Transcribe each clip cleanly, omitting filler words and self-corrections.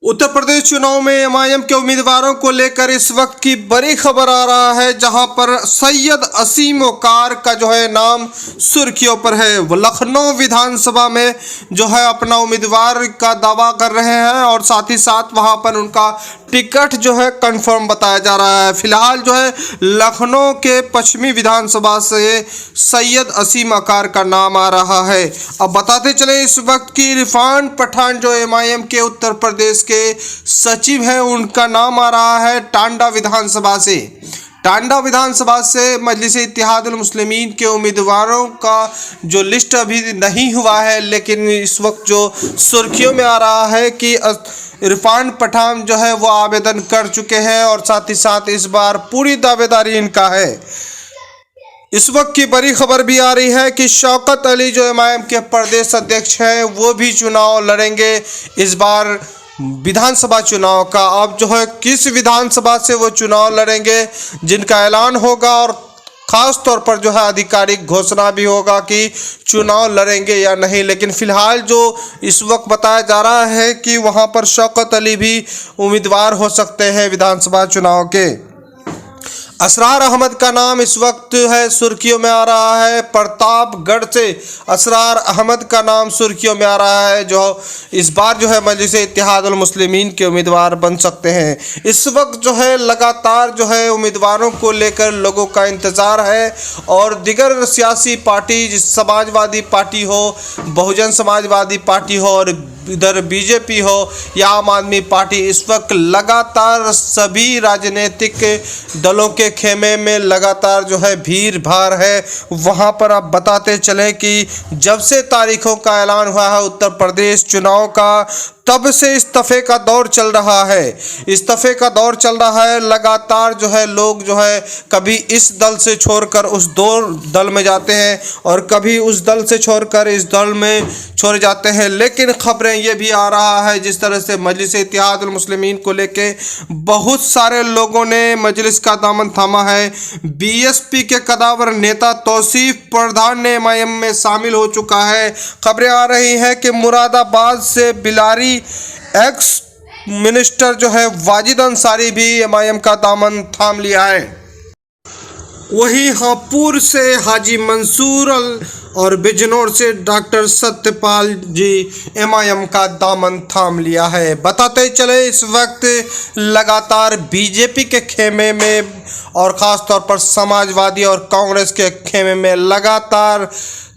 उत्तर प्रदेश चुनाव में एमआईएम के उम्मीदवारों को लेकर इस वक्त की बड़ी खबर आ रहा है, जहां पर सैयद असीम वकार का जो है नाम सुर्खियों पर है। वो लखनऊ विधानसभा में जो है अपना उम्मीदवार का दावा कर रहे हैं और साथ ही साथ वहां पर उनका टिकट जो है कंफर्म बताया जा रहा है। फिलहाल जो है लखनऊ के पश्चिमी विधानसभा से सैयद असीम वकार का नाम आ रहा है। अब बताते चले इस वक्त की इरफान पठान जो एमआईएम के उत्तर प्रदेश के सचिव हैं, उनका नाम आ रहा है टांडा विधानसभा से। टांडा विधानसभा से मजलिस-ए-इत्तेहादुल मुस्लिमीन के उम्मीदवारों का जो लिस्ट अभी नहीं हुआ है, लेकिन इस वक्त जो सुर्खियों में आ रहा है कि इरफान पठान जो है वो आवेदन कर चुके हैं और साथ ही साथ इस बार पूरी दावेदारी इनका है। इस वक्त की बड़ी खबर भी आ रही है कि शौकत अली जो एमआईएम के प्रदेश अध्यक्ष हैं, वो भी चुनाव लड़ेंगे इस बार विधानसभा चुनाव का। अब जो है किस विधानसभा से वो चुनाव लड़ेंगे, जिनका ऐलान होगा और ख़ास तौर पर जो है आधिकारिक घोषणा भी होगा कि चुनाव लड़ेंगे या नहीं। लेकिन फ़िलहाल जो इस वक्त बताया जा रहा है कि वहाँ पर शौकत अली भी उम्मीदवार हो सकते हैं विधानसभा चुनाव के। असरार अहमद का नाम इस वक्त है सुर्खियों में आ रहा है। प्रतापगढ़ से असरार अहमद का नाम सुर्खियों में आ रहा है, जो इस बार जो है मजलिस-ए-इत्तेहादुल मुस्लिमीन के उम्मीदवार बन सकते हैं। इस वक्त जो है लगातार जो है उम्मीदवारों को लेकर लोगों का इंतज़ार है और दिगर सियासी पार्टी, समाजवादी पार्टी हो, बहुजन समाजवादी पार्टी हो और इधर बीजेपी हो या आम आदमी पार्टी, इस वक्त लगातार सभी राजनीतिक दलों के खेमे में लगातार जो है भीड़ भाड़ है। वहाँ पर आप बताते चलें कि जब से तारीखों का ऐलान हुआ है उत्तर प्रदेश चुनाव का, तब से इस्तीफे का दौर चल रहा है। इस्तीफे का दौर चल रहा है। लगातार जो है लोग जो है कभी इस दल से छोड़कर उस दल में जाते हैं और कभी उस दल से छोड़कर इस दल में छोड़ जाते हैं। लेकिन खबरें ये भी आ रहा है जिस तरह से मजलिस-ए-इत्तेहादुल मुस्लिमीन को लेके बहुत सारे लोगों ने मजलिस का दामन थामा है। बीएसपी के कदावर नेता तौसीफ प्रधान ने एमआईएम में शामिल हो चुका है। खबरें आ रही हैं कि मुरादाबाद से बिलारी एक्स मिनिस्टर जो है वाजिद अंसारी भी एमआईएम का दामन थाम लिया है। वहीं हापुड़ से हाजी मंसूर और बिजनौर से डॉक्टर सत्यपाल जी एमआईएम का दामन थाम लिया है। बताते चले इस वक्त लगातार बीजेपी के खेमे में और ख़ास तौर पर समाजवादी और कांग्रेस के खेमे में लगातार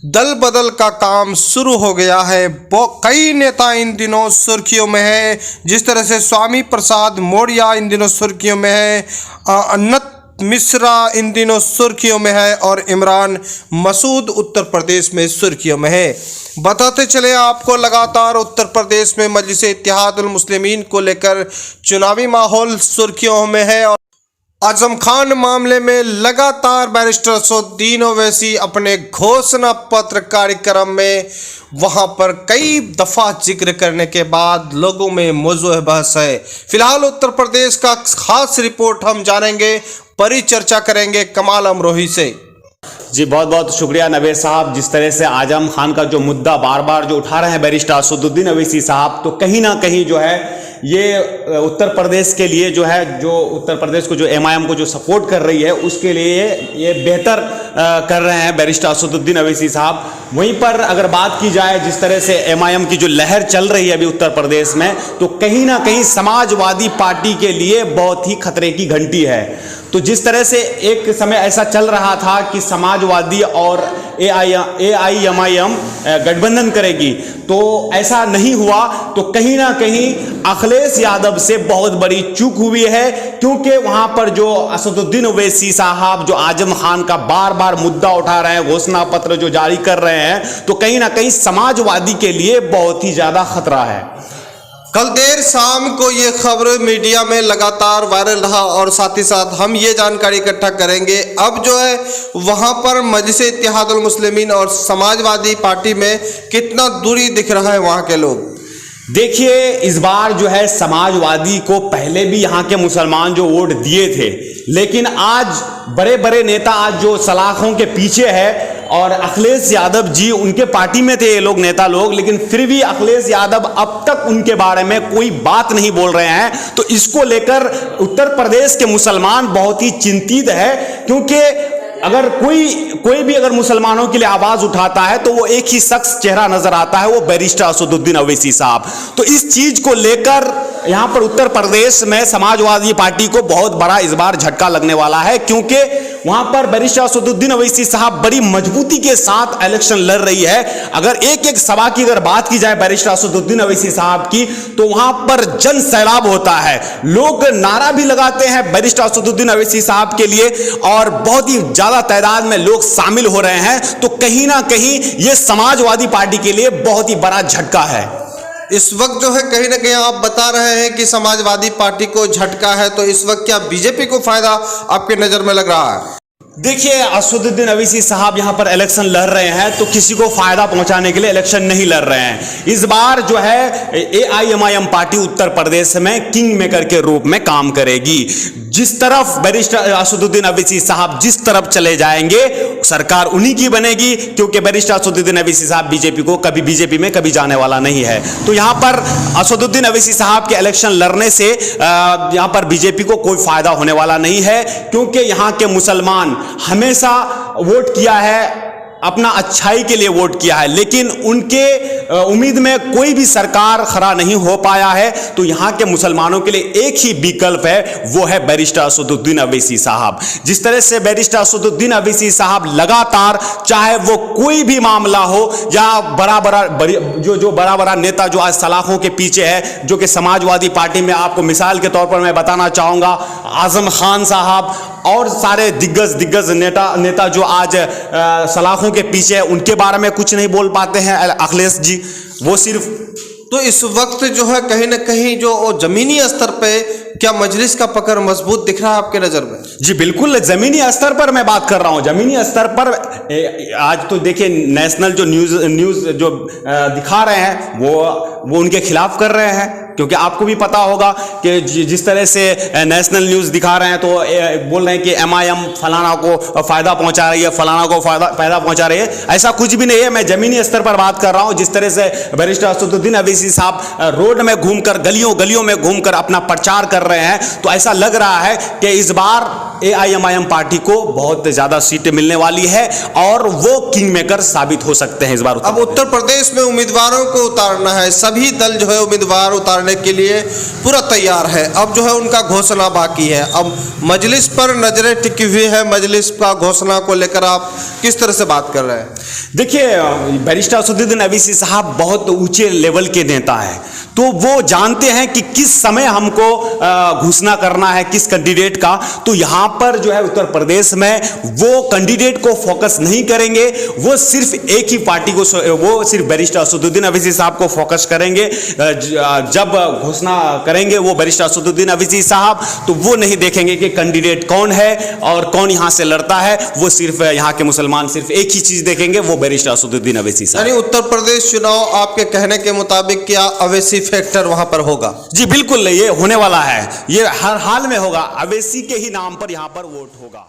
दल बदल का काम शुरू हो गया है। कई नेता इन दिनों सुर्खियों में है, जिस तरह से स्वामी प्रसाद मौर्य इन दिनों सुर्खियों में है, अन्नत मिश्रा इन दिनों सुर्खियों में है और इमरान मसूद उत्तर प्रदेश में सुर्खियों में है। बताते चले आपको लगातार उत्तर प्रदेश में मजलिस-ए-इत्तेहादुल मुस्लिमीन को लेकर चुनावी माहौल सुर्खियों में है और आजम खान मामले में लगातार बैरिस्टर असदुद्दीन ओवैसी अपने घोषणा पत्र कार्यक्रम में वहां पर कई दफ़ा जिक्र करने के बाद लोगों में मौजूद बहस है। फिलहाल उत्तर प्रदेश का खास रिपोर्ट हम जानेंगे, परिचर्चा करेंगे कमाल अमरोही से। जी बहुत बहुत शुक्रिया नवेद साहब। जिस तरह से आजम खान का जो मुद्दा बार बार जो उठा रहे हैं बैरिस्टर असदुद्दीन ओवैसी साहब, तो कहीं ना कहीं जो है ये उत्तर प्रदेश के लिए जो है, जो उत्तर प्रदेश को जो एमआईएम को जो सपोर्ट कर रही है उसके लिए ये बेहतर कर रहे हैं बैरिस्टर असदुद्दीन ओवैसी साहब। वहीं पर अगर बात की जाए जिस तरह से एमआईएम की जो लहर चल रही है अभी उत्तर प्रदेश में, तो कहीं ना कहीं समाजवादी पार्टी के लिए बहुत ही खतरे की घंटी है। तो जिस तरह से एक समय ऐसा चल रहा था कि समाजवादी और एआईएमआईएम गठबंधन करेगी, तो ऐसा नहीं हुआ। तो कहीं ना कहीं अखिलेश यादव से बहुत बड़ी चूक हुई है, क्योंकि वहां पर जो असदुद्दीन ओवैसी साहब जो आजम खान का बार बार मुद्दा उठा रहे हैं, घोषणा पत्र जो जारी कर रहे हैं, तो कहीं ना कहीं समाजवादी के लिए बहुत ही ज्यादा खतरा है। कल देर शाम को ये खबर मीडिया में लगातार वायरल रहा और साथ ही साथ हम ये जानकारी इकट्ठा करेंगे अब जो है वहाँ पर मजलिस-ए-इत्तेहादुल मुस्लिमीन और समाजवादी पार्टी में कितना दूरी दिख रहा है वहाँ के लोग। देखिए, इस बार जो है समाजवादी को पहले भी यहाँ के मुसलमान जो वोट दिए थे, लेकिन आज बड़े बड़े नेता आज जो सलाखों के पीछे है, और अखिलेश यादव जी उनके पार्टी में थे ये लोग नेता लोग, लेकिन फिर भी अखिलेश यादव अब तक उनके बारे में कोई बात नहीं बोल रहे हैं। तो इसको लेकर उत्तर प्रदेश के मुसलमान बहुत ही चिंतित है, क्योंकि अगर कोई भी अगर मुसलमानों के लिए आवाज उठाता है तो वो एक ही शख्स चेहरा नजर आता है, वो बैरिस्टर असदुद्दीन अवैसी साहब। तो इस चीज को लेकर यहां पर उत्तर प्रदेश में समाजवादी पार्टी को बहुत बड़ा इस बार झटका लगने वाला है, क्योंकि वहां पर बैरिस्टर असदुद्दीन अवैसी साहब बड़ी मजबूती के साथ इलेक्शन लड़ रही है। अगर एक एक सभा की अगर बात की जाए बैरिस्टर असदुद्दीन अवैसी साहब की, तो वहां पर जन सैलाब होता है, लोग नारा भी लगाते हैं बैरिस्टर असदुद्दीन अवैसी साहब के लिए, और बहुत ही ज्यादा तादाद में लोग शामिल हो रहे हैं। तो कहीं ना कहीं यह समाजवादी पार्टी के लिए बहुत ही बड़ा झटका है। इस वक्त जो है कहीं ना कहीं आप बता रहे हैं कि समाजवादी पार्टी को झटका है, तो इस वक्त क्या बीजेपी को फायदा आपके नजर में लग रहा है? देखिए, असदुद्दीन अवैसी साहब यहां पर इलेक्शन लड़ रहे हैं, तो किसी को फायदा पहुंचाने के लिए इलेक्शन नहीं लड़ रहे हैं। इस बार जो है AIMIM पार्टी उत्तर प्रदेश में किंग मेकर के रूप में काम करेगी। जिस तरफ बैरिस्टर असदुद्दीन अवैसी साहब जिस तरफ चले जाएंगे, सरकार उन्हीं की बनेगी, क्योंकि बैरिस्टर असदुद्दीन अवैसी साहब बीजेपी में कभी जाने वाला नहीं है। तो यहां पर असदुद्दीन अवैसी साहब के इलेक्शन लड़ने से यहां पर बीजेपी को कोई फायदा होने वाला नहीं है, क्योंकि यहां के मुसलमान हमेशा वोट किया है, अपना अच्छाई के लिए वोट किया है, लेकिन उनके उम्मीद में कोई भी सरकार खड़ा नहीं हो पाया है। तो यहां के मुसलमानों के लिए एक ही विकल्प है, वो है बैरिस्टर असदुद्दीन अवैसी साहब। जिस तरह से बैरिस्टर असदुद्दीन अवैसी साहब लगातार, चाहे वो कोई भी मामला हो, या बड़ा बड़ा नेता जो आज सलाखों के पीछे है, जो कि समाजवादी पार्टी में, आपको मिसाल के तौर पर मैं बताना चाहूंगा, आजम खान साहब और सारे दिग्गज नेता जो आज सलाखों के पीछे है, उनके बारे में कुछ नहीं बोल पाते हैं अखिलेश जी। वो सिर्फ तो इस वक्त जो है कहीं ना कहीं जो जमीनी स्तर पे क्या मजलिस का पकड़ मजबूत दिख रहा है आपके नजर में? जी बिल्कुल, जमीनी स्तर पर मैं बात कर रहा हूं। जमीनी स्तर पर आज तो देखिए, नेशनल जो न्यूज जो दिखा रहे हैं, वो उनके खिलाफ कर रहे हैं, क्योंकि आपको भी पता होगा कि जिस तरह से नेशनल न्यूज दिखा रहे हैं, तो बोल रहे हैं कि MIM फलाना को फायदा पहुंचा रही है, फलाना को फायदा पहुंचा रही है। ऐसा कुछ भी नहीं है। मैं जमीनी स्तर पर बात कर रहा हूं। जिस तरह से बैरिस्टर असदुद्दीन अवैसी साहब रोड में घूमकर, गलियों में घूमकर अपना प्रचार कर रहे हैं, तो ऐसा लग रहा है कि इस बार AIMIM पार्टी को बहुत ज्यादा सीटें मिलने वाली है, और वो किंग मेकर साबित हो सकते हैं इस बार। अब उत्तर प्रदेश में उम्मीदवारों को उतारना है, सभी दल जो है उम्मीदवार उतारने के लिए पूरा तैयार है। अब जो है उनका घोषणा बाकी है। अब मजलिस पर नजरें टिकी हुई है। मजलिस का घोषणा को लेकर आप किस तरह से बात कर रहे हैं? देखिए, बैरिस्टर असदुद्दीन अवैसी साहब बहुत ऊंचे लेवल के नेता है, तो वो जानते हैं कि किस समय हमको घोषणा करना है किस कैंडिडेट का। तो यहां पर जो है उत्तर प्रदेश में वो कैंडिडेट को फोकस नहीं करेंगे, वो सिर्फ एक ही पार्टी को, वो सिर्फ बैरिस्टर असदुद्दीन अवैसी साहब को फोकस करेंगे। जब घोषणा करेंगे वो बैरिस्टर असदुद्दीन अवैसी साहब, तो वो नहीं देखेंगे कि कैंडिडेट कौन है और कौन यहां से लड़ता है। वो सिर्फ यहां के मुसलमान सिर्फ एक ही चीज देखेंगे, वो बैरिस्टर असदुद्दीन अवैसी साहब। यानी उत्तर प्रदेश चुनाव आपके कहने के मुताबिक क्या अवैसी फैक्टर वहां पर होगा? जी बिल्कुल, ये होने वाला है, ये हर हाल में होगा। अवैसी के ही नाम पर यहां पर वोट होगा।